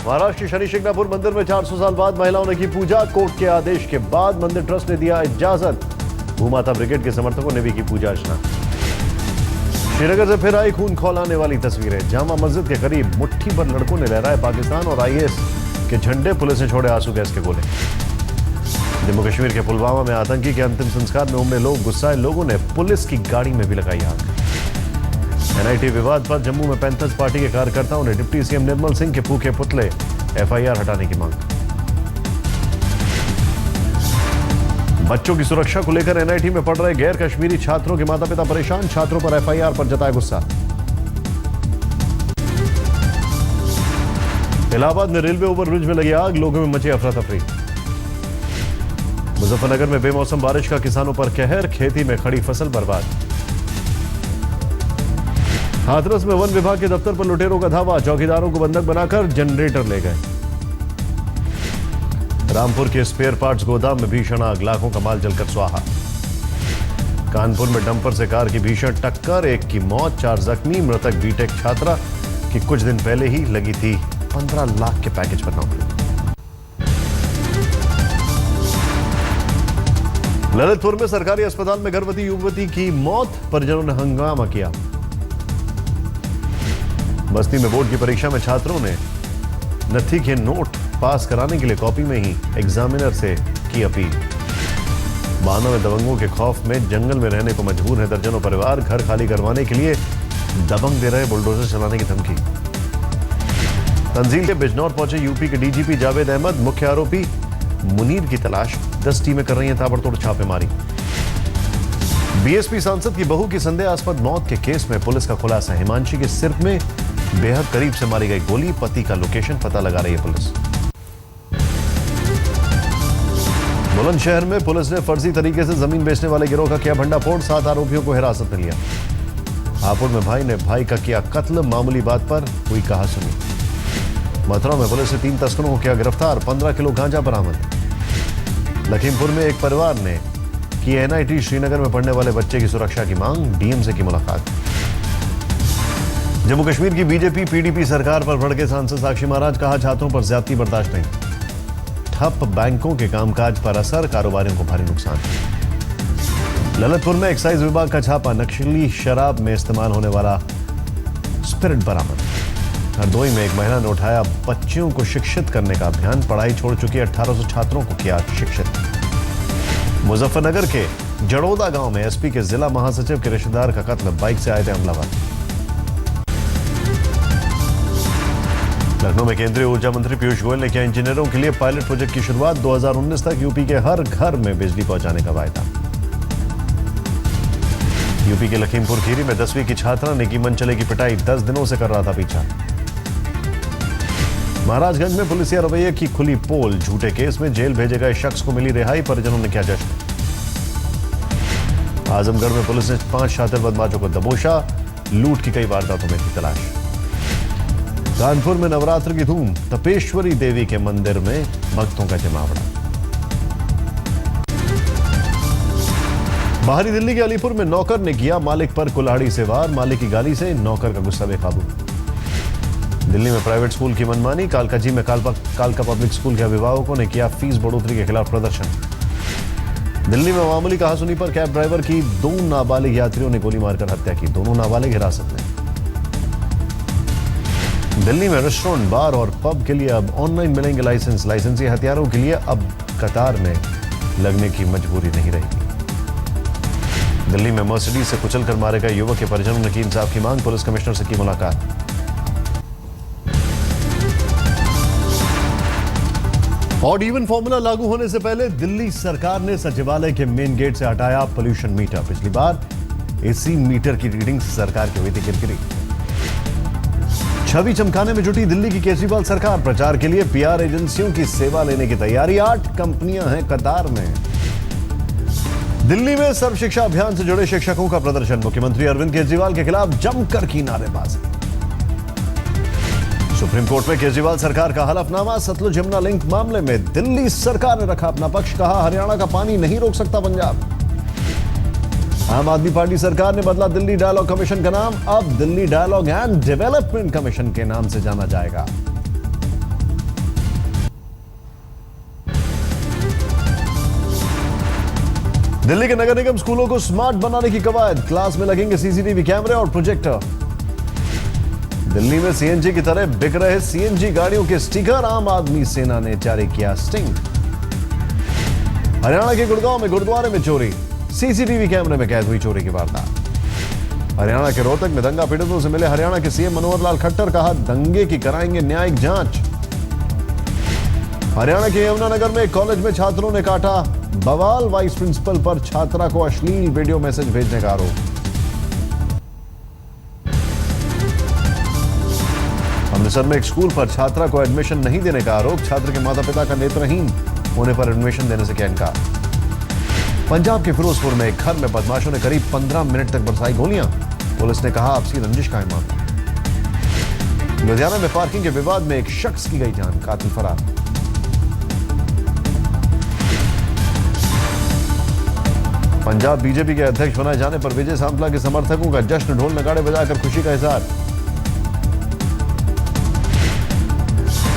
महाराष्ट्र के शनि शिंगणापुर मंदिर में 400 साल बाद महिलाओं ने की पूजा। कोर्ट के आदेश के बाद मंदिर ट्रस्ट ने दिया इजाजत। भूमाता ब्रिगेड के समर्थकों ने भी की पूजा अर्चना। श्रीनगर से फिर आई खून खौलाने वाली तस्वीरें। जामा मस्जिद के करीब मुट्ठी भर लड़कों ने लहराए पाकिस्तान और आईएस के झंडे। पुलिस ने छोड़े आंसू गैस के गोले। जम्मू कश्मीर के पुलवामा में आतंकी के अंतिम संस्कार में उमड़े लोग। गुस्साए लोगों ने पुलिस की गाड़ी में भी लगाई आग। एनआईटी विवाद पर जम्मू में पैंथर्स पार्टी के कार्यकर्ताओं ने डिप्टी सीएम निर्मल सिंह के फूके पुतले। एफआईआर हटाने की मांग। बच्चों की सुरक्षा को लेकर एनआईटी में पढ़ रहे गैर कश्मीरी छात्रों के माता पिता परेशान। छात्रों पर एफआईआर पर जताया गुस्सा। इलाहाबाद में रेलवे ओवरब्रिज में लगी आग। लोगों में मची अफरा तफरी। मुजफ्फरनगर में बेमौसम बारिश का किसानों पर कहर। खेती में खड़ी फसल बर्बाद। हाथरस में वन विभाग के दफ्तर पर लुटेरों का धावा। चौकीदारों को बंधक बनाकर जनरेटर ले गए। रामपुर के स्पेयर पार्ट्स गोदाम में भीषण आग। लाखों का माल जलकर स्वाहा। कानपुर में डंपर से कार की भीषण टक्कर। एक की मौत, 4 जख्मी। मृतक बीटेक छात्रा की कुछ दिन पहले ही लगी थी 15 लाख के पैकेज पर नौकरी। ललितपुर में सरकारी अस्पताल में गर्भवती युवती की मौत। परिजनों ने हंगामा किया। बस्ती में बोर्ड की परीक्षा में छात्रों ने नथी के नोट पास कराने के लिए कॉपी में ही एग्जामिनर से की अपील। बानो में दबंगों के खौफ में जंगल में रहने को मजबूर है दर्जनों परिवार। घर खाली करवाने के लिए दबंग दे रहे बुलडोजर चलाने की धमकी। तंजील के बिजनौर पहुंचे यूपी के डीजीपी जावेद अहमद। मुख्य आरोपी मुनीर की तलाश। 10 टीमें कर रही हैं ताबड़तोड़ छापेमारी। बीएसपी सांसद की बहू की संदेहास्पद मौत के केस में पुलिस का खुलासा। हिमांशी के सिर में बेहद करीब से मारी गई गोली। पति का लोकेशन पता लगा रही है पुलिस। बुलंदशहर में पुलिस ने फर्जी तरीके से जमीन बेचने वाले गिरोह का किया भंडाफोड़। 7 आरोपियों को हिरासत में लिया। हापुड़ में भाई ने भाई का किया कत्ल। मामूली बात पर हुई कहासुनी। मथुरा में पुलिस ने 3 तस्करों को किया गिरफ्तार। 15 किलो गांजा बरामद। लखीमपुर में एक परिवार ने की एनआईटी श्रीनगर में पढ़ने वाले बच्चे की सुरक्षा की मांग। डीएम से की मुलाकात। जम्मू कश्मीर की बीजेपी पीडीपी सरकार पर भड़के सांसद साक्षी महाराज। कहा छात्रों पर ज्यादती बर्दाश्त नहीं। ठप बैंकों के कामकाज पर असर। कारोबारियों को भारी नुकसान। ललितपुर में एक्साइज विभाग का छापा। नक्सली शराब में इस्तेमाल होने वाला स्पिरिट बरामद। हरदोई में एक महिला ने उठाया बच्चियों को शिक्षित करने का अभियान। पढ़ाई छोड़ चुकी 1800 छात्रों को किया शिक्षित। मुजफ्फरनगर के जड़ोदा गांव में एसपी के जिला महासचिव के रिश्तेदार का कत्ल। बाइक से आए थे हमलावर। लखनऊ में केंद्रीय ऊर्जा मंत्री पीयूष गोयल ने किया इंजीनियरों के लिए पायलट प्रोजेक्ट की शुरुआत। 2019 तक यूपी के हर घर में बिजली पहुंचाने का वायदा। यूपी के लखीमपुर खीरी में 10वीं की छात्रा ने की मनचले की पिटाई। 10 दिनों से कर रहा था पीछा। महाराजगंज में पुलिसिया रवैये की खुली पोल। झूठे केस में जेल भेजे गए शख्स को मिली रिहाई। परिजनों ने किया जश्न। आजमगढ़ में पुलिस ने 5 शातिर बदमाशों को दबोचा। लूट की कई वारदातों में थी तलाश। कानपुर में नवरात्र की धूम। तपेश्वरी देवी के मंदिर में भक्तों का जमावड़ा। बाहरी दिल्ली के अलीपुर में नौकर ने किया मालिक पर कुल्हाड़ी से वार। मालिक की गाली से नौकर का गुस्सा बेकाबू। दिल्ली में प्राइवेट स्कूल की मनमानी। कालकाजी में कालका पब्लिक स्कूल के अभिभावकों ने किया फीस बढ़ोतरी के खिलाफ प्रदर्शन। दिल्ली में मामूली कहासुनी पर कैब ड्राइवर की 2 नाबालिग यात्रियों ने गोली मारकर हत्या की। दोनों नाबालिग हिरासत में। दिल्ली में रेस्टोरेंट, बार और पब के लिए अब ऑनलाइन मिलेंगे लाइसेंस। लाइसेंसी हथियारों के लिए अब कतार में लगने की मजबूरी नहीं रहेगी। दिल्ली में मर्सिडीज से कुचलकर मारे गए युवक के परिजनों ने की इंसाफ की मांग। पुलिस कमिश्नर से की मुलाकात। ऑड इवन फॉर्मूला लागू होने से पहले दिल्ली सरकार ने सचिवालय के मेन गेट से हटाया पोल्यूशन मीटर। पिछली बार एसी मीटर की रीडिंग सरकार की हुई थी किरकिरी। छवि चमकाने में जुटी दिल्ली की केजरीवाल सरकार। प्रचार के लिए पीआर एजेंसियों की सेवा लेने की तैयारी। 8 कंपनियां हैं कतार में। दिल्ली में सर्व शिक्षा अभियान से जुड़े शिक्षकों का प्रदर्शन। मुख्यमंत्री अरविंद केजरीवाल के खिलाफ जमकर की नारेबाजी। सुप्रीम कोर्ट में केजरीवाल सरकार का हलफनामा। सतलुज यमुना लिंक मामले में दिल्ली सरकार ने रखा अपना पक्ष। कहा हरियाणा का पानी नहीं रोक सकता पंजाब। आम आदमी पार्टी सरकार ने बदला दिल्ली डायलॉग कमीशन का नाम। अब Delhi dialogue and development commission के नाम से जाना जाएगा। दिल्ली के नगर निगम स्कूलों को स्मार्ट बनाने की कवायद, क्लास में लगेंगे सीसीटीवी कैमरे और प्रोजेक्टर। दिल्ली में सीएनजी की तरह बिक रहे सीएनजी गाड़ियों के स्टिकर, आम आदमी सेना ने जारी किया स्टिंग। हरियाणा के गुड़गांव में गुरुद्वारे में चोरी, सीसीटीवी कैमरे में कैद हुई चोरी की वारदात। हरियाणा के रोहतक में दंगा पीड़ितों से मिले हरियाणा के सीएम मनोहर लाल खट्टर, कहा दंगे की कराएंगे न्यायिक जांच। हरियाणा के यमुनानगर में एक कॉलेज में छात्रों ने काटा बवाल, वाइस प्रिंसिपल पर छात्रा को अश्लील वीडियो मैसेज भेजने का आरोप। अमृतसर में एक स्कूल पर छात्रा को एडमिशन नहीं देने का आरोप, छात्र के माता पिता का नेत्रहीन होने पर एडमिशन देने से किया इनकार। पंजाब के फिरोजपुर में एक घर में बदमाशों ने करीब 15 मिनट तक बरसाई गोलियां, पुलिस ने कहा आपसी रंजिश का है मामला। लुधियाना में पार्किंग के विवाद में एक शख्स की गई जान, कातिल फरार। पंजाब बीजेपी के अध्यक्ष बनाए जाने पर विजय सांपला के समर्थकों का जश्न, ढोल नगाड़े बजाकर खुशी का इजहार।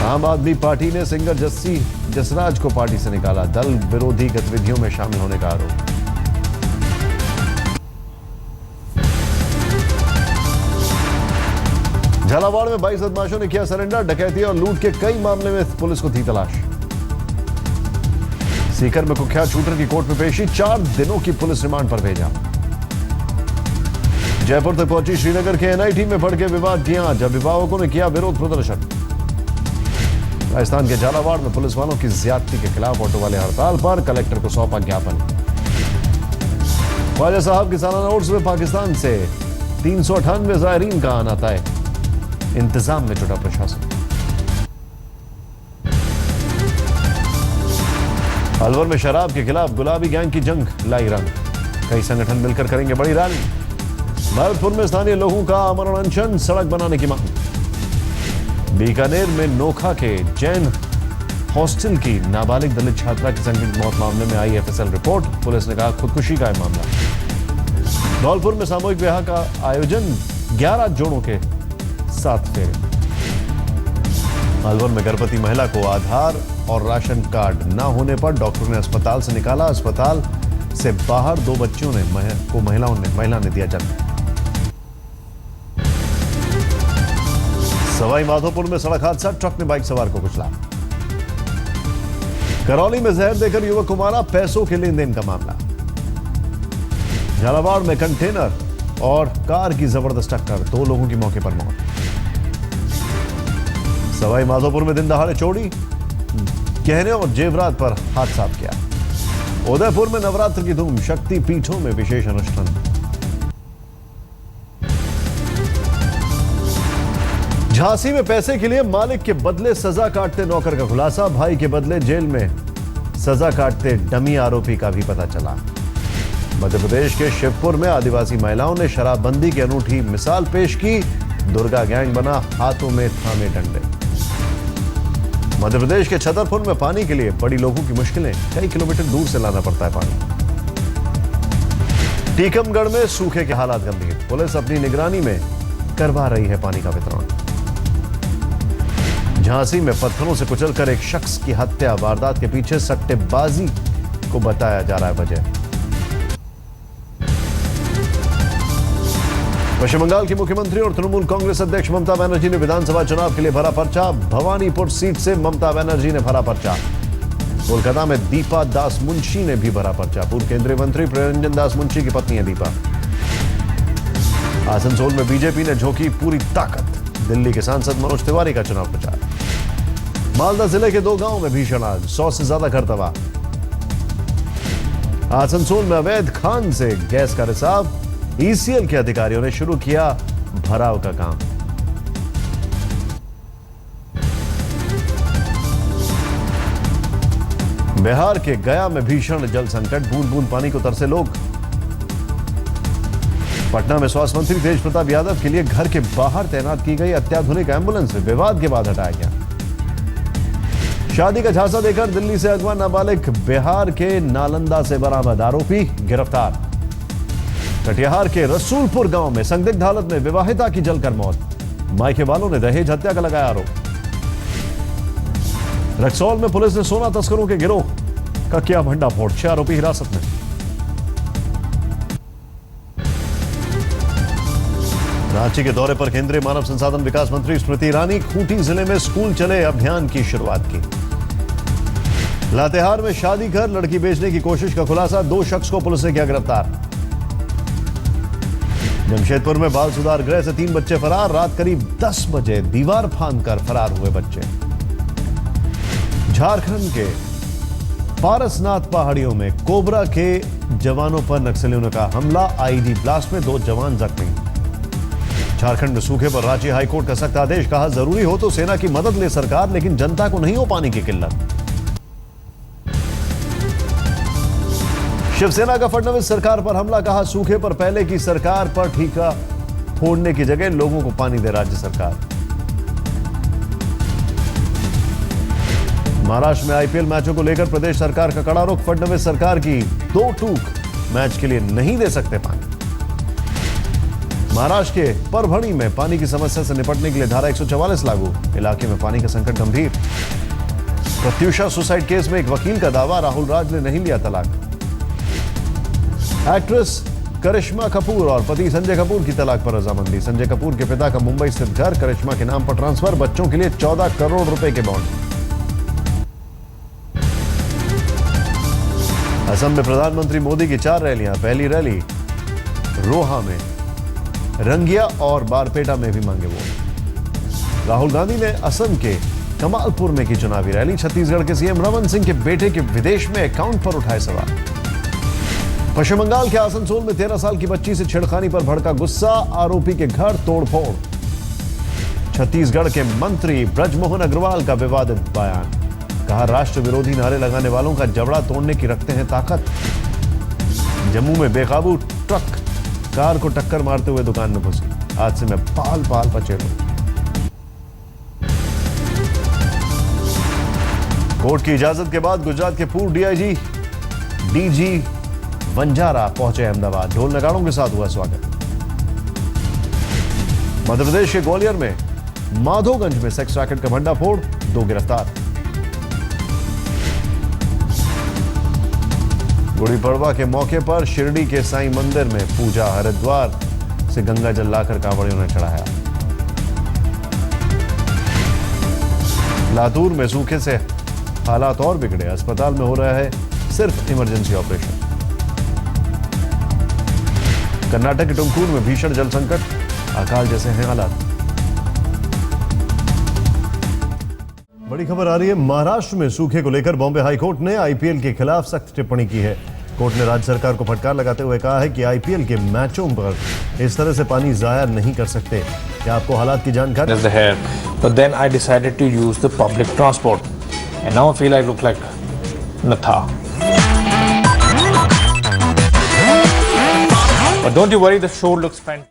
आम आदमी पार्टी ने सिंगर जसराज को पार्टी से निकाला, दल विरोधी गतिविधियों में शामिल होने का आरोप। झालावाड़ में 22 बदमाशों ने किया सरेंडर, डकैती और लूट के कई मामले में पुलिस को थी तलाश। सीकर में कुख्यात शूटर की कोर्ट में पेशी, 4 दिनों की पुलिस रिमांड पर भेजा। जयपुर तक पहुंची श्रीनगर के एनआईटी में भड़के विवाद की आंच, अभिभावकों ने किया विरोध प्रदर्शन। राजस्थान के झालावाड़ में पुलिस वालों की ज्यादती के खिलाफ ऑटो वाले हड़ताल पर, कलेक्टर को सौंपा ज्ञापन। ख्वाजा साहब की सालाना उर्स में पाकिस्तान से 398 ज़ायरीन का आना तय, इंतजाम में जुटा प्रशासन। अलवर में शराब के खिलाफ गुलाबी गैंग की जंग लाई रंग, कई संगठन मिलकर करेंगे बड़ी रैली। भरतपुर में स्थानीय लोगों का अमरण अनशन, सड़क बनाने की मांग। बीकानेर में नोखा के जैन हॉस्टल की नाबालिग दलित छात्रा की संदिग्ध मौत मामले में आई एफएसएल रिपोर्ट, पुलिस ने कहा खुदकुशी का है मामला। धौलपुर में सामूहिक ब्याह का आयोजन, 11 जोड़ों के 7 फेरे। अलवर में गर्भवती महिला को आधार और राशन कार्ड न होने पर डॉक्टर ने अस्पताल से निकाला, अस्पताल से बाहर 2 बच्चियों ने महिला ने दिया जन्म। सवाई माधोपुर में सड़क हादसा, ट्रक ने बाइक सवार को कुचला। करौली में जहर देकर युवक को मारा, पैसों के लेन देन का मामला। झालावाड़ में कंटेनर और कार की जबरदस्त टक्कर, 2 लोगों की मौके पर मौत। सवाई माधोपुर में दिन दहाड़े चोरी, गहने और जेवरात पर हाथ साफ किया। उदयपुर में नवरात्र की धूम, शक्ति पीठों में विशेष अनुष्ठान। झांसी में पैसे के लिए मालिक के बदले सजा काटते नौकर का खुलासा, भाई के बदले जेल में सजा काटते डमी आरोपी का भी पता चला। मध्य प्रदेश के शिवपुर में आदिवासी महिलाओं ने शराबबंदी की अनूठी मिसाल पेश की, दुर्गा गैंग बना, हाथों में थामे डंडे। मध्य प्रदेश के छतरपुर में पानी के लिए बड़ी लोगों की मुश्किलें, कई किलोमीटर दूर से लाना पड़ता है पानी। टीकमगढ़ में सूखे के हालात गंभीर, पुलिस अपनी निगरानी में करवा रही है पानी का वितरण। झांसी में पत्थरों से कुचलकर एक शख्स की हत्या, वारदात के पीछे सट्टेबाजी को बताया जा रहा है वजह। पश्चिम बंगाल की मुख्यमंत्री और तृणमूल कांग्रेस अध्यक्ष ममता बनर्जी ने विधानसभा चुनाव के लिए भरा पर्चा, भवानीपुर सीट से ममता बनर्जी ने भरा पर्चा। कोलकाता में दीपा दास मुंशी ने भी भरा पर्चा, पूर्व केंद्रीय मंत्री प्रियरंजन दास मुंशी की पत्नी है दीपा। आसनसोल में बीजेपी ने झोंकी पूरी ताकत, दिल्ली के सांसद मनोज तिवारी का चुनाव प्रचार। मालदा जिले के 2 गांवों में भीषण आग, 100 से ज्यादा घर तबाह। आसनसोल में अवैध खान से गैस का रिसाव, ईसीएल के अधिकारियों ने शुरू किया भराव का काम। बिहार के गया में भीषण जल संकट, बूंद बूंद पानी को तरसे लोग। पटना में स्वास्थ्य मंत्री तेज प्रताप यादव के लिए घर के बाहर तैनात की गई अत्याधुनिक एम्बुलेंस विवाद के बाद हटाया गया। शादी का झांसा देकर दिल्ली से अगवा नाबालिग बिहार के नालंदा से बरामद, आरोपी गिरफ्तार। कटिहार के रसूलपुर गांव में संदिग्ध हालत में विवाहिता की जलकर मौत, मायके वालों ने दहेज हत्या का लगाया आरोप। रक्सौल में पुलिस ने सोना तस्करों के गिरोह का किया भंडाफोड़, 6 आरोपी हिरासत में। रांची के दौरे पर केंद्रीय मानव संसाधन विकास मंत्री स्मृति ईरानी खूंटी जिले में स्कूल चले अभियान की शुरुआत की। लातेहार में शादी कर लड़की बेचने की कोशिश का खुलासा, 2 शख्स को पुलिस ने किया गिरफ्तार। जमशेदपुर में बाल सुधार गृह से 3 बच्चे फरार, रात करीब 10 बजे दीवार फांदकर फरार हुए बच्चे। झारखंड के पारसनाथ पहाड़ियों में कोबरा के जवानों पर नक्सलियों ने का हमला, आईईडी ब्लास्ट में 2 जवान जख्मी। झारखंड में सूखे पर रांची हाईकोर्ट का सख्त आदेश, कहा जरूरी हो तो सेना की मदद ले सरकार, लेकिन जनता को नहीं हो पानी की किल्लत। शिवसेना का फडणवीस सरकार पर हमला, कहा सूखे पर पहले की सरकार पर ठीका फोड़ने की जगह लोगों को पानी दे राज्य सरकार। महाराष्ट्र में आईपीएल मैचों को लेकर प्रदेश सरकार का कड़ा रुख, फडणवीस सरकार की 2 टूक मैच के लिए नहीं दे सकते पानी। महाराष्ट्र के परभणी में पानी की समस्या से निपटने के लिए धारा 144 लागू, इलाके में पानी का संकट गंभीर। प्रत्युषा सुसाइड केस में एक वकील का दावा, राहुल राज ने नहीं लिया तलाक। एक्ट्रेस करिश्मा कपूर और पति संजय कपूर की तलाक पर रजामंदी, संजय कपूर के पिता का मुंबई स्थित घर करिश्मा के नाम पर ट्रांसफर, बच्चों के लिए 14 करोड़ रुपए के बॉन्ड। असम में प्रधानमंत्री मोदी की 4 रैलियां, पहली रैली रोहा में, रंगिया और बारपेटा में भी मांगे वोट। राहुल गांधी ने असम के कमालपुर में की चुनावी रैली, छत्तीसगढ़ के सीएम रमन सिंह के बेटे के विदेश में अकाउंट पर उठाए सवाल। पश्चिम बंगाल के आसनसोल में 13 साल की बच्ची से छेड़खानी पर भड़का गुस्सा, आरोपी के घर तोड़फोड़। छत्तीसगढ़ के मंत्री ब्रजमोहन अग्रवाल का विवादित बयान, कहा राष्ट्र विरोधी नारे लगाने वालों का जबड़ा तोड़ने की रखते हैं ताकत। जम्मू में बेकाबू ट्रक कार को टक्कर मारते हुए दुकान में घुसी, हादसे में पाल पाल बचे लोग। कोर्ट की इजाजत के बाद गुजरात के पूर्व डीजी वंजारा पहुंचे अहमदाबाद, ढोल नगाड़ों के साथ हुआ स्वागत। मध्य प्रदेश के ग्वालियर में माधोगंज में सेक्स रैकेट का भंडाफोड़, 2 गिरफ्तार। गुड़ी पड़वा के मौके पर शिरडी के साईं मंदिर में पूजा, हरिद्वार से गंगा जल लाकर कांवड़ियों ने चढ़ाया। लातूर में सूखे से हालात और बिगड़े, अस्पताल में हो रहा है सिर्फ इमरजेंसी ऑपरेशन। कर्नाटक के टुमकुर में भीषण जल संकट, अकाल जैसे हैं हालात। बड़ी खबर आ रही है, महाराष्ट्र में सूखे को लेकर बॉम्बे हाईकोर्ट ने आईपीएल के खिलाफ सख्त टिप्पणी की है। कोर्ट ने राज्य सरकार को फटकार लगाते हुए कहा है कि आईपीएल के मैचों पर इस तरह से पानी जाया नहीं कर सकते। क्या आपको हालात की जानकारी? But then I decided to use the public transport, and now I feel I look like Natha. But don't you worry, the show looks fantastic.